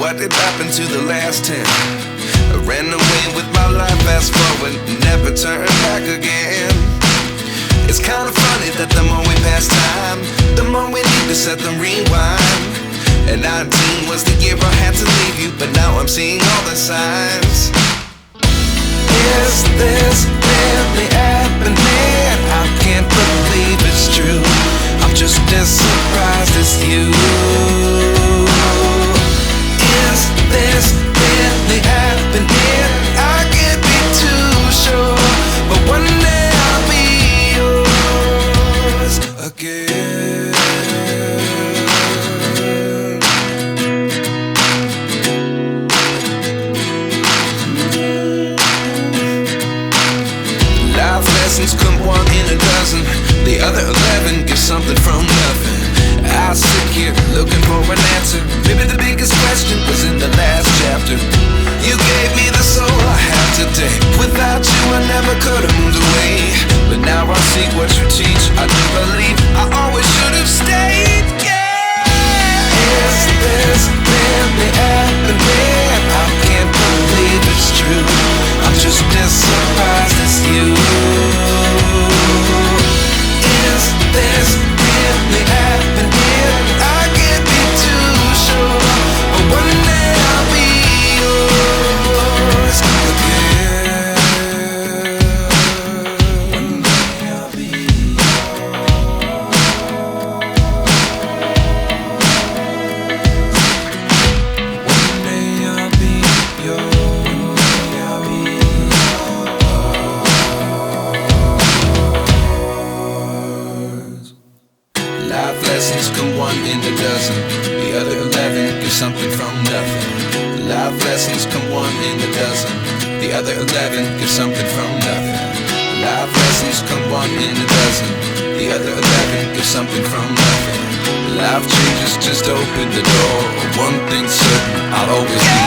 what did happen to the last 10? I ran away with my life, fast forward, never turn back again. It's kind of funny that the more we pass time, the more we need to set them rewind. And 19 was the year I had to leave you, but now I'm seeing all the signs. Is this really happening? I can't believe it's true. I'm just as surprised as you. Is this really happening? I can't be too sure, but one day I'll be yours again. Life lessons come one in a dozen. The other 11 get something from nothing. I sit here looking for an answer. Maybe the biggest question was in the last chapter. You gave me the soul I have today. Without you I never could have moved away. But now I see what you teach. I do believe I always should have stayed. Yeah. Is this really happening? I can't believe it's true. I'm just as surprised as you. Is this really happening? I can't be too sure, but one day I'll be yours again. One day I'll be yours. One day I'll be yours. One day I'll be yours. Life lessons come one in a dozen. The other 11 give something from nothing. Life lessons come one in a dozen. The other 11 give something from nothing. Life lessons come one in a dozen. The other 11 give something from nothing. Life changes, just open the door. One thing's certain, I'll always be